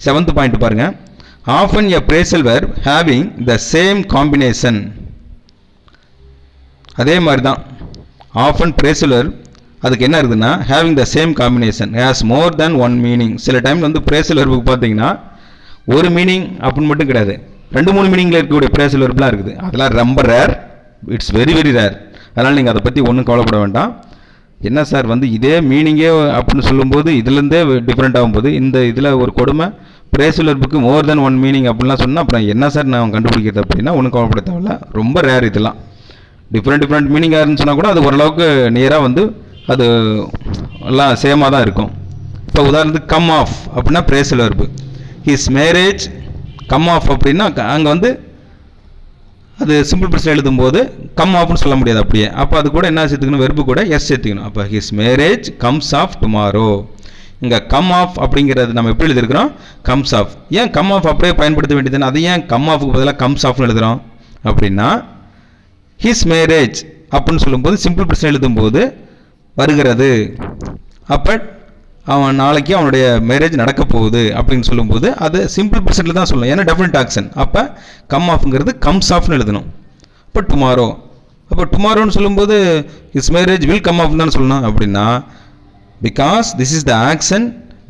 7th பாயிண்ட் பாருங்கள். Often a phrasal verb having the same combination. அதே மாதிரி தான் ஆஃபன் பிரேசல் வெர்ப் அதுக்கு என்ன இருக்குதுன்னா having the same combination has more than one meaning. சில டைமில் வந்து பிரேசல் வெர்புக்கு பார்த்தீங்கன்னா ஒரு மீனிங் அப்படின்னு மட்டும் கிடையாது, 2-3 மீனிங்கில் இருக்கக்கூடிய பிரேசல் வெர்ப்லாம் இருக்குது. அதெல்லாம் ரொம்ப rare, it's very very rare. அதனால் நீங்கள் அதை பற்றி ஒன்றும் கவலைப்பட வேண்டாம். என்ன சார் வந்து இதே மீனிங்கே அப்படின்னு சொல்லும்போது இதுலேருந்தே டிஃப்ரெண்ட் ஆகும்போது இந்த இதில் ஒரு கொடுமை பிரேசல் வெர்புக்கு மோர் தென் ஒன் மீனிங் அப்படின்லாம் சொன்னால் அப்புறம் என்ன சார் நான் கண்டுபிடிக்கிறது அப்படின்னா ஒன்றும் கவலைப்பட தேவையில்ல. ரொம்ப ரேர் இதெல்லாம். டிஃப்ரெண்ட் மீனிங்காக இருந்துச்சுன்னா கூட அது ஓரளவுக்கு நியராக வந்து அது எல்லாம் சேமாக தான் இருக்கும். இப்போ உதாரணத்துக்கு கம் ஆஃப் அப்படின்னா phrasal verb. His marriage come off அப்படின்னா அங்கே வந்து அது சிம்பிள் ப்ரெசன்ட் எழுதும்போது கம் ஆஃப்னு சொல்ல முடியாது அப்படியே. அப்போ அது கூட என்ன சேர்த்துக்கணும், வெர்பு கூட எஸ் சேர்த்துக்கணும். அப்போ his marriage comes off tomorrow. இங்கே கம் ஆஃப் அப்படிங்கிறது நம்ம எப்படி எழுதிருக்கிறோம், கம்ஸ் ஆஃப். ஏன் கம் ஆஃப் அப்படியே பயன்படுத்த வேண்டியதுன்னு அது ஏன் கம் ஆஃபுக்கு பதிலாக கம்ஸ் ஆஃப்னு எழுதுகிறோம் அப்படின்னா ஹிஸ் மேரேஜ் அப்படின்னு சொல்லும்போது சிம்பிள் ப்ரெசன்ட் எழுதும்போது வருகிறது. அப்போ அவன் நாளைக்கு அவனுடைய மேரேஜ் நடக்க போகுது அப்படின்னு சொல்லும்போது அது சிம்பிள் ப்ரெசன்ட்டில் தான் சொல்லணும், ஏன்னா டெஃபினட் ஆக்ஷன். அப்போ கம் ஆஃப்ங்கிறது கம்ஸ் ஆஃப்னு எழுதணும். இப்போ டுமாரோ, அப்போ டுமாரோன்னு சொல்லும்போது his marriage will come off தான் சொல்லணும். அப்படின்னா because this is the action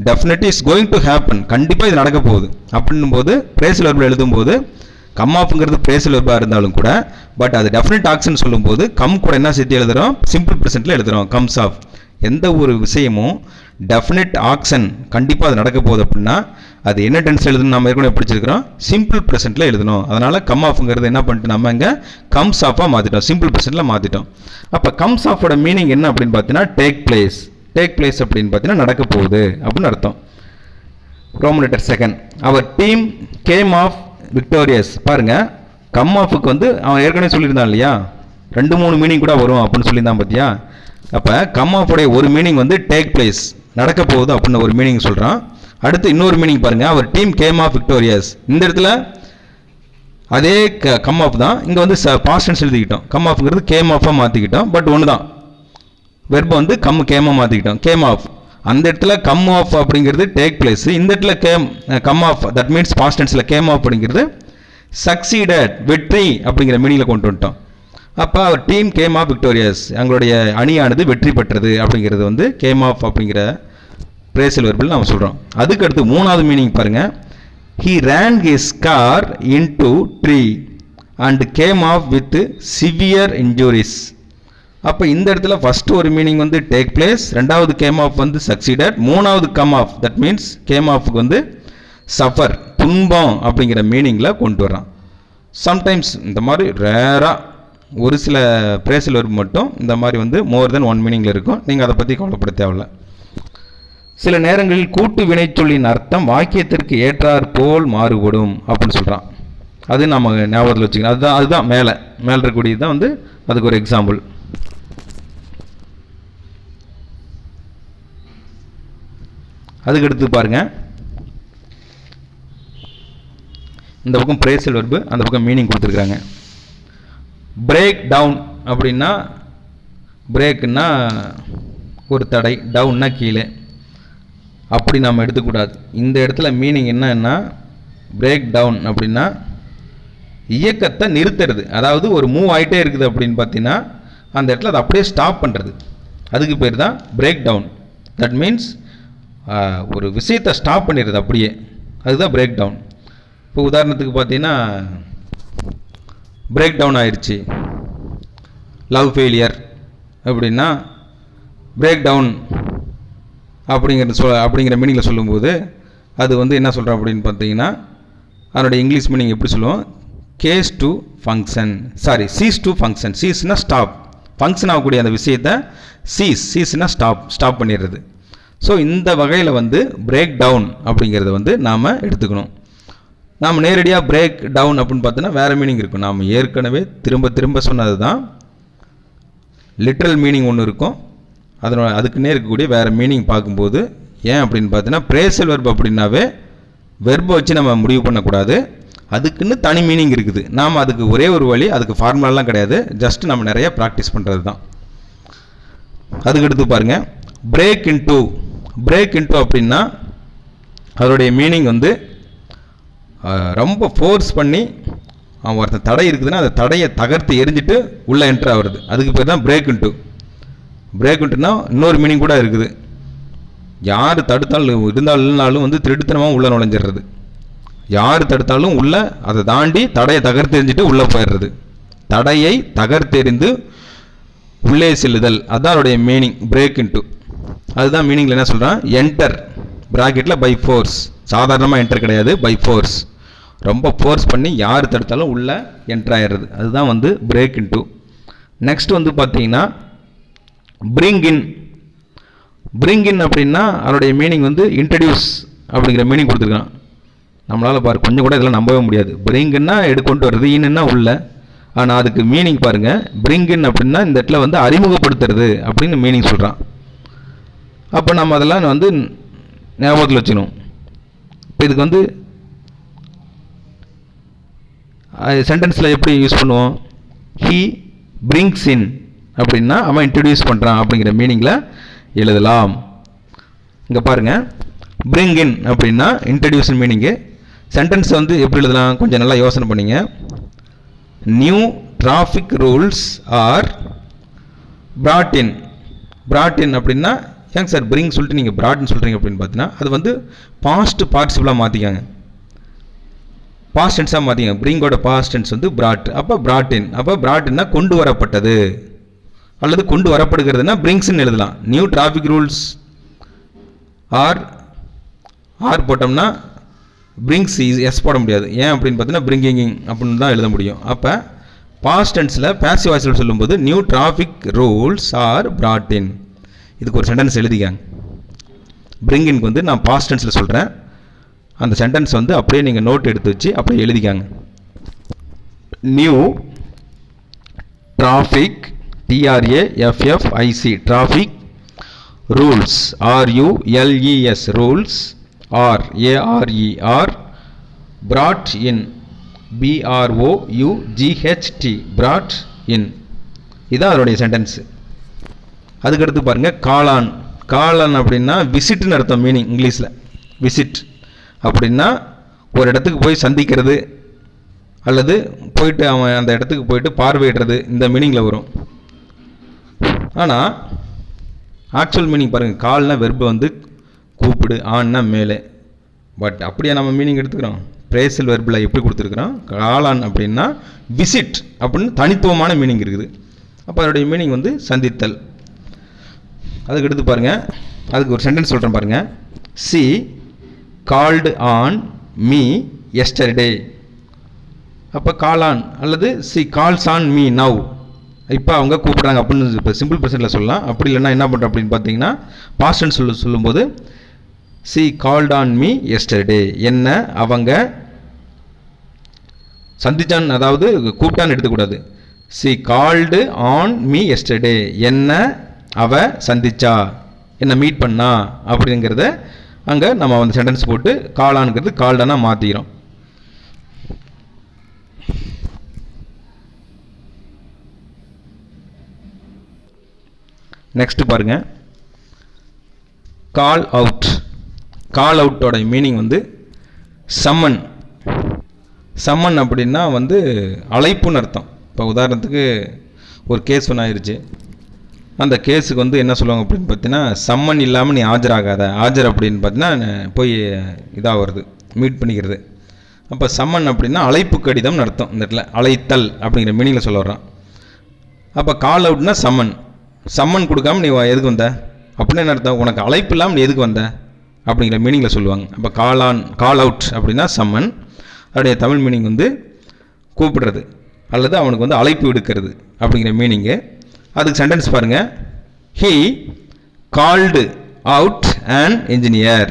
definitely is going to happen, கண்டிப்பாக இது நடக்க போகுது அப்படின்னும் போது பிரேசல் வெர்பில் எழுதும்போது கம் ஆஃப்ங்கிறது பிரேசல் வெர்பாக இருந்தாலும் கூட பட் அது டெஃபினட் ஆக்ஷன் சொல்லும்போது கம் கூட என்ன சேர்த்து எழுதுகிறோம், சிம்பிள் ப்ரெசென்ட்டில் எழுதுகிறோம் கம்ஸ் ஆஃப். எந்த ஒரு விஷயமும் டெஃபினட் ஆக்ஷன் கண்டிப்பாக அது நடக்க போகுது அப்படின்னா அது என்ன டென்ஸ் எழுதணும் நம்ம ஏற்கனவே படிச்சிருக்கிறோம், சிம்பிள் ப்ரெசென்ட்டில் எழுதணும். அதனால் கம் ஆஃப்ங்கிறது என்ன பண்ணிட்டு நம்ம இங்கே கம்ஸ் ஆஃபாக மாற்றிட்டோம், சிம்பிள் ப்ரெசென்ட்டில் மாற்றிட்டோம். அப்போ கம்ஸ் ஆஃபோட மீனிங் என்ன அப்படின்னு பார்த்தீங்கன்னா டேக் பிளேஸ். டேக் பிளேஸ் அப்படின்னு பார்த்தீங்கன்னா நடக்க போகுது அப்படின்னு அர்த்தம். Roman letter second, our team came off victorious. பாருங்கள், கம் ஆஃபுக்கு வந்து அவன் ஏற்கனவே சொல்லியிருந்தான் இல்லையா, 2-3 மீனிங் கூட வரும் அப்படின்னு சொல்லியிருந்தான் பார்த்தியா. அப்போ கம் ஆஃபுடைய ஒரு மீனிங் வந்து டேக் பிளேஸ், நடக்க போகுது அப்படின்னு ஒரு மீனிங் சொல்கிறான். அடுத்து இன்னொரு மீனிங் பாருங்கள், our team came off victorious. இந்த இடத்துல அதே கம் ஆஃப் தான், இங்கே வந்து பாஸ்ட் டென்ஸ் எழுதிக்கிட்டோம். கம் ஆஃப்ங்கிறது கேம் ஆஃபாக மாற்றிக்கிட்டோம், பட் ஒன்று தான். வெர்பை வந்து கேமாக மாற்றிக்கிட்டோம், கேம் ஆஃப். அந்த இடத்துல கம் ஆஃப் அப்படிங்கிறது டேக் பிளேஸ், இந்த இடத்துல come off that means past டென்ஸில் கேம் ஆஃப் அப்படிங்கிறது சக்சீடட், வெற்றி அப்படிங்கிற மீனிங்கில் கொண்டு வந்துட்டோம். அப்போ our team came off victorious, எங்களுடைய அணியானது வெற்றி பெற்றது அப்படிங்கிறது வந்து கேம் ஆஃப் அப்படிங்கிற பிரேசல் வெர்பில் நம்ம சொல்கிறோம். அதுக்கு அடுத்து 3வது மீனிங் பாருங்கள், he ran his car into tree and came off with severe injuries. அப்போ இந்த இடத்துல ஃபஸ்ட்டு ஒரு மீனிங் வந்து டேக் பிளேஸ், 2வது கேம் ஆஃப் வந்து சக்சீடட், 3வது come off that means came ஆஃபுக்கு வந்து சஃபர், துன்பம் அப்படிங்கிற மீனிங்கில் கொண்டு வர்றான். சம்டைம்ஸ் இந்த மாதிரி ரேராக ஒரு சில பிரேசல் வெர்ப் மட்டும் இந்த மாதிரி வந்து மோர் தென் ஒன் மீனிங்கில் இருக்கும். நீங்கள் அதை பற்றி கவலைப்பட தேவையில்ல. சில நேரங்களில் கூட்டு வினைச்சொல்லின் அர்த்தம் வாக்கியத்திற்கு ஏற்றாற் போல் மாறுபடும் அப்படின்னு சொல்கிறான். அது நம்ம ஞாபகத்தில் வச்சுக்கணும். அதுதான் மேலே இருக்கக்கூடியது தான் வந்து அதுக்கு ஒரு எக்ஸாம்பிள். அதுக்கு எடுத்து பாருங்கள், இந்த பக்கம் பிரேசல் வெர்பு, அந்த பக்கம் மீனிங் கொடுத்துருக்காங்க. பிரேக் டவுன் அப்படின்னா, பிரேக்குன்னா ஒரு தடை, டவுன்னா கீழே, அப்படி நம்ம எடுத்துக்கூடாது. இந்த இடத்துல மீனிங் என்னன்னா பிரேக் டவுன் அப்படின்னா இயக்கத்தை நிறுத்துறது, அதாவது ஒரு மூவ் ஆகிட்டே இருக்குது அப்படின்னு பார்த்தீங்கன்னா அந்த இடத்துல அதை அப்படியே ஸ்டாப் பண்ணுறது, அதுக்கு பேர் தான் பிரேக் டவுன். தட் மீன்ஸ் ஒரு விஷயத்தை ஸ்டாப் பண்ணிடுறது அப்படியே, அதுதான் பிரேக் டவுன். இப்போ உதாரணத்துக்கு பார்த்தீங்கன்னா பிரேக் டவுன் ஆயிடுச்சு, லவ் ஃபெயிலியர் அப்படின்னா பிரேக் டவுன் அப்படிங்கிற மீனிங்கில் சொல்லும்போது அது வந்து என்ன சொல்கிறோம் அப்படின்னு பார்த்தீங்கன்னா அதனுடைய இங்கிலீஷ் மீனிங் எப்படி சொல்லுவோம், cease to function, cease to function. சீஸ்னா ஸ்டாப், ஃபங்க்ஷன் ஆகக்கூடிய அந்த விஷயத்தை சீஸ்னா ஸ்டாப் பண்ணிடுறது. ஸோ இந்த வகையில் வந்து பிரேக் டவுன் அப்படிங்கிறத வந்து நாம் எடுத்துக்கணும். நாம் நேரடியாக பிரேக் டவுன் அப்படின்னு பார்த்தோன்னா வேறு மீனிங் இருக்கும். நாம் ஏற்கனவே திரும்ப சொன்னது தான், லிட்ரல் மீனிங் ஒன்று இருக்கும், அதுக்குன்னே இருக்கக்கூடிய வேறு மீனிங் பார்க்கும்போது. ஏன் அப்படின்னு பார்த்தீங்கன்னா பிரேசல் வெர்ப் அப்படின்னாவே வெர்பை வச்சு நம்ம முடிவு பண்ணக்கூடாது, அதுக்குன்னு தனி மீனிங் இருக்குது. நாம் அதுக்கு ஒரே ஒரு வழி, அதுக்கு ஃபார்முலாலாம் கிடையாது, ஜஸ்ட் நம்ம நிறைய ப்ராக்டிஸ் பண்ணுறது தான். அதுக்கு எடுத்து பாருங்கள், பிரேக் இன்டூ அப்படின்னா அதோடைய மீனிங் வந்து ரொம்ப ஃபோர்ஸ் பண்ணி அவன் ஒருத்தன் தடை இருக்குதுன்னா அந்த தடையை தகர்த்து எரிஞ்சிட்டு உள்ளே என்ட்ரு ஆகுறது, அதுக்கு பேர் தான் பிரேக் இன்ட்டுனா இன்னொரு மீனிங் கூட இருக்குது. யார் தடுத்தாலும் இல்லைனாலும் வந்து திருட்டுத்தனமாக உள்ளே நுழைஞ்சிடுறது, யார் தடுத்தாலும் உள்ளே அதை தாண்டி தடையை தகர்த்து எரிஞ்சிட்டு உள்ளே போயிடுறது. தடையை தகர்த்தெறிந்து உள்ளே செல்லுதல், அதுதான் அவருடைய மீனிங். பிரேக் இன்டு, அதுதான் மீனிங்கில் என்ன சொல்கிறான், என்டர் ப்ராக்கெட்டில் பை ஃபோர்ஸ். சாதாரணமாக என்டர் கிடையாது, பை ஃபோர்ஸ். ரொம்ப ஃபோர்ஸ் பண்ணி யார் தடுத்தாலும் உள்ளே என்டர் ஆகிடுறது, அதுதான் வந்து பிரேக் இன்டு. நெக்ஸ்ட் வந்து பார்த்தீங்கன்னா பிரிங் இன். பிரிங் இன் அப்படின்னா அதனுடைய மீனிங் வந்து இன்ட்ரடியூஸ் அப்படிங்கிற மீனிங் கொடுத்துருக்கான். நம்மளால் பாரு கொஞ்சம் கூட இதெல்லாம் நம்பவே முடியாது. பிரிங்கன்னா கொண்டு வர்றது, இன்னுன்னா உள்ள. ஆனால் அதுக்கு மீனிங் பாருங்கள், பிரிங் இன் அப்படின்னா இந்த இடத்துல வந்து அறிமுகப்படுத்துறது அப்படின்னு மீனிங் சொல்கிறான். அப்போ நம்ம அதெல்லாம் வந்து ஞாபகத்தில் வச்சுக்கணும். இப்போ இதுக்கு வந்து சென்டென்ஸில் எப்படி யூஸ் பண்ணுவோம், ஹீ பிரிங்ஸ் இன் அப்படின்னா அவன் இன்ட்ரடியூஸ் பண்ணுறான் அப்படிங்கிற மீனிங்கில் எழுதலாம். இங்கே பாருங்கள், பிரிங் இன் அப்படின்னா இன்ட்ரடியூஸ் மீனிங்கு. சென்டென்ஸை வந்து எப்படி எழுதலாம் கொஞ்சம் நல்லா யோசனை பண்ணிங்க. New traffic rules are brought in. brought in அப்படின்னா ஏங்க சார் பிரிங் சொல்லிட்டு நீங்கள் brought சொல்கிறீங்க அப்படின்னு பார்த்தீங்கன்னா அது வந்து பாஸ்ட் பார்ட்டிசிபிளாக மாற்றிக்காங்க, பாஸ்ட் டென்ஸாக மாற்றிங்க. பிரிங்கோட பாஸ்ட் டென்ஸ் வந்து brought. அப்போ brought in, அப்போ brought inனா கொண்டு வரப்பட்டது அல்லது கொண்டு வரப்படுகிறதுனா பிரிங்ஸ்ன்னு எழுதலாம். நியூ டிராஃபிக் ரூல்ஸ் ஆர் போட்டோம்னா பிரிங்ஸ் எஸ் போட முடியாது. ஏன் அப்படின்னு பார்த்தீங்கன்னா பிரிங்கிங் அப்படின்னு தான் எழுத முடியும். அப்போ பாஸ்ட் டென்ஸில் பேசிவ் வாய்ஸில் சொல்லும்போது new traffic rules are brought in. இதுக்கு ஒரு சென்டென்ஸ் எழுதிக்காங்க. பிரிங் இன்க்கு வந்து நான் பாஸ்ட் டென்ஸில் சொல்கிறேன், அந்த சென்டென்ஸ் வந்து அப்படியே நீங்கள் நோட் எடுத்து வச்சு அப்படியே எழுதிக்காங்க. New traffic TRAFFIC traffic rules RULES rules ARER brought in BROUGHT brought in. இதான் அதனுடைய சென்டென்ஸு. அதுக்கடுத்து பாருங்கள் காளான். காளான் அப்படின்னா விசிட்னு அர்த்தம் மீனிங் இங்கிலீஷில். விசிட் அப்படின்னா ஒரு இடத்துக்கு போய் சந்திக்கிறது அல்லது போயிட்டு அவன் அந்த இடத்துக்கு போயிட்டு பார்வையிடுறது, இந்த மீனிங்கில் வரும். ஆனால் ஆக்சுவல் மீனிங் பாருங்கள், கால்னா வெர்பு வந்து கூப்பிடு, ஆன்னா மேலே. பட் அப்படியே நம்ம மீனிங் எடுத்துக்கிறோம். பிரேசல் வெர்பில் எப்படி கொடுத்துருக்குறோம், காளான் அப்படின்னா விசிட் அப்படின்னு தனித்துவமான மீனிங் இருக்குது. அப்போ அதோடைய மீனிங் வந்து சந்தித்தல். அதுக்கு எடுத்து பாருங்கள், அதுக்கு ஒரு சென்டென்ஸ் சொல்கிறேன் பாருங்கள். C called on me yesterday. அப்போ காளான் அல்லது C calls on me now, இப்போ அவங்க கூப்பிட்றாங்க அப்படின்னு இப்போ சிம்பிள் ப்ரெசென்ட்டில் சொல்லலாம். அப்படி இல்லைன்னா என்ன பண்ணுறோம் அப்படின்னு பார்த்தீங்கன்னா பாஸ்ட் டென்ஸ் சொல்லும்போது she called on me yesterday, என்ன அவங்க சந்திச்சான், அதாவது கூப்பிட்டான்னு எடுத்துக்கூடாது. She called on me yesterday, என்ன அவ சந்திச்சா, என்ன மீட் பண்ணா அப்படிங்கிறத அங்கே நம்ம அந்த சென்டென்ஸ் போட்டு காளான்ங்கிறது கால்டானா மாற்றிக்கிறோம். நெக்ஸ்ட் பாருங்க, கால் அவுட். கால் அவுட்டோட மீனிங் வந்து சம்மன். சம்மன் அப்படின்னா வந்து அழைப்புன்னு அர்த்தம். இப்போ உதாரணத்துக்கு ஒரு கேஸ் ஒன்று ஆயிடுச்சு, அந்த கேஸுக்கு வந்து என்ன சொல்லுவாங்க அப்படின்னு பார்த்தீங்கன்னா சம்மன் இல்லாமல் நீ ஆஜராகாத. ஆஜர் அப்படின்னு பார்த்தீங்கன்னா போய் இதாக வருது, மீட் பண்ணிக்கிறது. அப்போ சம்மன் அப்படின்னா அழைப்பு கடிதம்னு அர்த்தம். இந்த இடத்துல அழைத்தல் அப்படிங்கிற மீனிங்கில் சொல்ல வர்றான். அப்போ கால் அவுட்னா சம்மன். சம்மன் கொடுக்காம நீ எதுக்கு வந்த அப்படின்னு என்ன அர்த்தம், உனக்கு அழைப்பு இல்லாமல் நீ எதுக்கு வந்த அப்படிங்கிற மீனிங்கில் சொல்லுவாங்க. அப்போ கால் அவுட் அப்படின்னா சம்மன். அதோடைய தமிழ் மீனிங் வந்து கூப்பிடுறது அல்லது அவனுக்கு வந்து அழைப்பு விடுக்கிறது அப்படிங்கிற மீனிங்கு. அதுக்கு சென்டென்ஸ் பாருங்கள். He called out and engineer.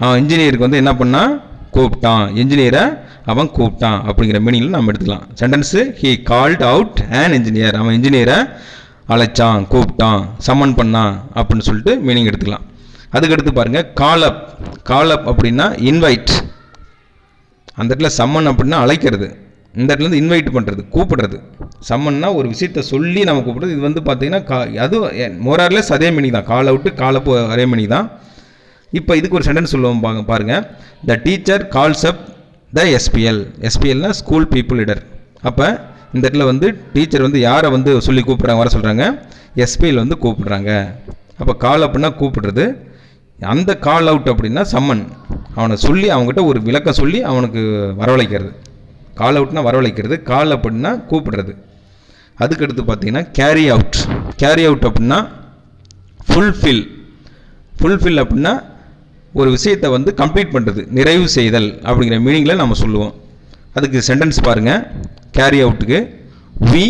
அவன் இன்ஜினியருக்கு வந்து என்ன பண்ணான், கூப்பிட்டான். இன்ஜினியரை அவன் கூப்பிட்டான் அப்படிங்கிற மீனிங்கில் நம்ம எடுத்துக்கலாம். Sentence he called out and engineer, அவன் இன்ஜினியரை அழைச்சான், கூப்பிட்டான், சம்மன் பண்ணான் அப்படின்னு சொல்லிட்டு மீனிங் எடுத்துக்கலாம். அதுக்கடுத்து பாருங்கள் காலப். காலப் அப்படின்னா இன்வைட். அந்த இடத்துல சம்மன் அப்படின்னா அழைக்கிறது, இந்த இடத்துல வந்து இன்வைட் பண்ணுறது, கூப்பிடுறது. சம்மன்னா ஒரு விஷயத்தை சொல்லி நம்ம கூப்பிடுறது. இது வந்து பார்த்தீங்கன்னா அது மோரார்லெஸ் அதே மீனிங் தான். கால் அவுட்டு காலப்பு அதே மீனிங் தான். இப்போ இதுக்கு ஒரு சென்டென்ஸ் சொல்லுவோம் பாருங்கள். The teacher calls up the SPL. எஸ்பிஎல்னா ஸ்கூல் பீப்புள் லீடர். அப்போ இந்த இடத்துல வந்து டீச்சர் வந்து யாரை வந்து சொல்லி கூப்பிட்றாங்க, வர சொல்கிறாங்க, எஸ்பிஎல் வந்து கூப்பிடுறாங்க. அப்போ கால் அப்படின்னா கூப்பிடுறது, அந்த கால் அவுட் அப்படின்னா சம்மன், அவனை சொல்லி அவங்ககிட்ட ஒரு விளக்கம் சொல்லி அவனுக்கு வரவழைக்கிறது. கால் அவுட்னா வரவழைக்கிறது, கால் அப்படின்னா கூப்பிடுறது. அதுக்கடுத்து பார்த்தீங்கன்னா கேரி அவுட். கேரி அவுட் அப்படின்னா ஃபுல்ஃபில். ஃபுல்ஃபில் அப்படின்னா ஒரு விஷயத்தை வந்து கம்ப்ளீட் பண்ணுறது, நிறைவு செய்தல் அப்படிங்கிற மீனிங்கில் நம்ம சொல்லுவோம். அதுக்கு சென்டென்ஸ் பாருங்கள். கேரி அவுட்டுக்கு we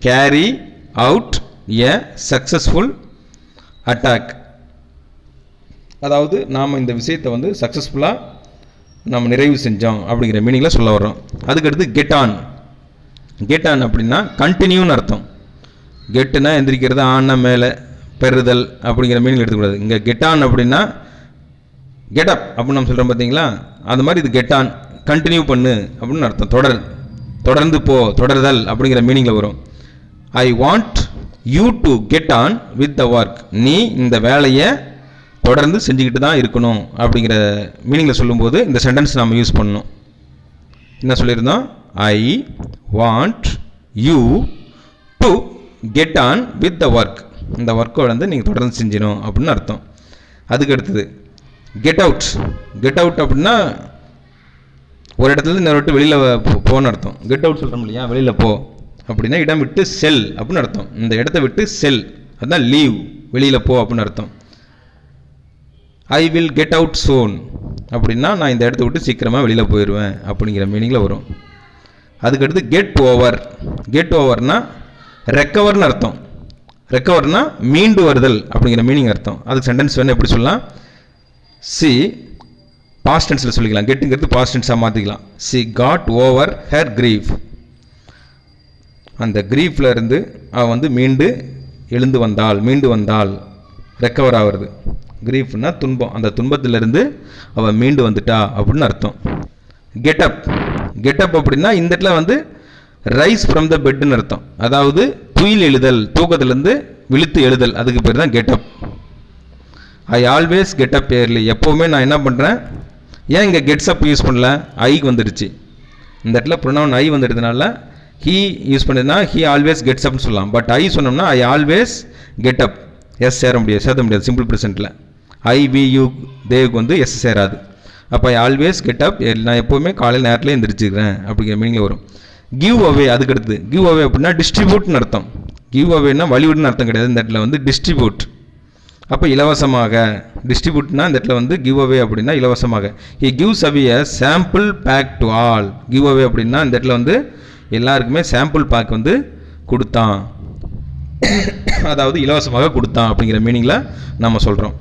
carry out a successful attack. அதாவது நாம் இந்த விஷயத்தை வந்து சக்ஸஸ்ஃபுல்லாக நம்ம நிறைவு செஞ்சோம் அப்படிங்கிற மீனிங்கில் சொல்ல வரோம். அதுக்கடுத்து கெட் ஆன். கெட் ஆன் அப்படின்னா கண்டினியூன்னு அர்த்தம். கெட்டுனா எந்திரிக்கிறது, ஆனா மேலே பெறுதல் அப்படிங்கிற மீனிங் எடுத்துக்கூடாது. இங்கே கெட் ஆன் அப்படின்னா கெட்டப் அப்படின்னு நம்ம சொல்கிறோம் பார்த்தீங்களா, அது மாதிரி இது கெட் ஆன் கண்டினியூ பண்ணு அப்படின்னு அர்த்தம். தொடர்ந்து போ, தொடர்தல் அப்படிங்கிற மீனிங்கில் வரும். I want you to get on with the work. நீ இந்த வேலையை தொடர்ந்து செஞ்சுக்கிட்டு தான் இருக்கணும் அப்படிங்கிற மீனிங்கில் சொல்லும்போது இந்த சென்டென்ஸ் நாம் யூஸ் பண்ணணும். என்ன சொல்லியிருந்தோம்? I want you to get on with the work. இந்த ஒர்க்கை வந்து நீங்கள் தொடர்ந்து செஞ்சணும் அப்படின்னு அர்த்தம். அதுக்கு அடுத்தது கெட் அவுட். கெட் அவுட் அப்படின்னா ஒரு இடத்துலேருந்து இன்னொரு விட்டு வெளியில் போன்னு அர்த்தம். கெட் அவுட் சொல்கிறோம் இல்லையா, வெளியில் போ அப்படின்னா இடம் விட்டு செல் அப்படின்னு அர்த்தம். இந்த இடத்த விட்டு செல், அதுதான் லீவ், வெளியில் போ அப்படின்னு அர்த்தம். I will get out soon அப்படின்னா நான் இந்த இடத்த விட்டு சீக்கிரமாக வெளியில் போயிடுவேன் அப்படிங்கிற மீனிங்கில் வரும். அதுக்கடுத்து கெட் ஓவர். கெட் ஓவர்னா ரெக்கவர்னு அர்த்தம். ரெக்கவர்னா மீண்டு வருதல் அப்படிங்கிற மீனிங் அர்த்தம். அதுக்கு சென்டென்ஸ் வேணும் எப்படி சொல்லலாம்? சி பாஸ்ட் டென்ஸில் சொல்லிக்கலாம். கெட்டுங்கிறது பாஸ்ட் டென்ஸாக மாற்றிக்கலாம். She got over her grief. அந்த கிரீஃபில் இருந்து அவள் வந்து மீண்டு வந்தாள், ரெக்கவர் ஆகிறது. கிரீஃப்னா துன்பம், அந்த துன்பத்திலிருந்து அவள் மீண்டு வந்துட்டா அப்படின்னு அர்த்தம். கெட்டப். கெட்டப் அப்படின்னா இந்த இடத்துல வந்து ரைஸ் ஃப்ரம் த பெட்னு அர்த்தம். அதாவது துயில் எழுதல், தூக்கத்திலேருந்து விழித்து எழுதல், அதுக்கு பேர் தான் getup. I always getup early. எப்போவுமே நான் என்ன பண்ணுறேன், ஏன் இங்கே கெட்ஸ்அப் யூஸ் பண்ணல, ஐக்கு வந்துடுச்சு. இந்த இடத்துல ப்ரொனவுன் ஐ வந்துடுறதுனால ஹீ யூஸ் பண்ணதுன்னா ஹீ ஆல்வேஸ் கெட்ஸ் அப்னு சொல்லலாம். பட் ஐ சொன்னோம்னா I always get up. S சேர்த்த முடியாது சிம்பிள் ப்ரெசென்ட்டில். ஐ வி யூ தேவுக்கு வந்து எஸ் சேராது. அப்போ ஐ ஆல்வேஸ் கெட் அப், நான் எப்போவுமே காலையில் நேரத்தில் எந்திரிச்சிக்கிறேன் அப்படிங்கிற மீனிங்கில் வரும். Give away. அதுக்கடுத்து கிவ் அவே அப்படின்னா டிஸ்ட்ரிபியூட்னு அர்த்தம். கிவ் அவேன்னா வழிவிடுன்னு அர்த்தம் கிடையாது. இந்த இடத்துல வந்து டிஸ்ட்ரிபியூட், அப்போ இலவசமாக. டிஸ்ட்ரிபியூட்னா இந்த இடத்துல வந்து கிவ் அவே அப்படின்னா இலவசமாக. He gives away a sample pack to all. Give away அப்படின்னா இந்த இடத்துல வந்து எல்லாருக்குமே சாம்பிள் பேக் வந்து கொடுத்தான், அதாவது இலவசமாக கொடுத்தான் அப்படிங்கிற மீனிங்கில் நம்ம சொல்கிறோம்.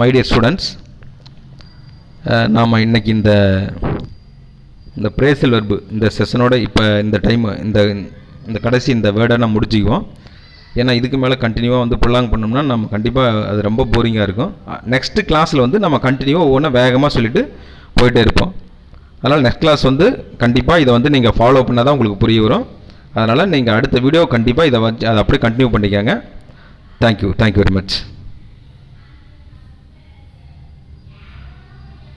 மை டியர் ஸ்டூடெண்ட்ஸ், நாம் இன்றைக்கி இந்த பிரேசல் வெர்பு இந்த செஷனோட இப்போ இந்த டைம் இந்த கடைசி இந்த வேர்டை நம்ம முடிச்சுக்குவோம். ஏன்னா இதுக்கு மேலே கண்டினியூவாக வந்து ப்ரொலாங் பண்ணோம்னா நம்ம கண்டிப்பாக அது ரொம்ப போரிங்காக இருக்கும். நெக்ஸ்ட்டு கிளாஸில் வந்து நம்ம கண்டினியூவாக ஒவ்வொன்றா வேகமாக சொல்லிட்டு போயிட்டே இருப்போம். அதனால் நெக்ஸ்ட் கிளாஸ் வந்து கண்டிப்பாக இதை வந்து நீங்கள் ஃபாலோ பண்ணால் தான் உங்களுக்கு புரிய வரும். அதனால் நீங்கள் அடுத்த வீடியோ கண்டிப்பாக இதை வச்சு அதை அப்படியே கண்டினியூ பண்ணிக்கோங்க. Thank you very much.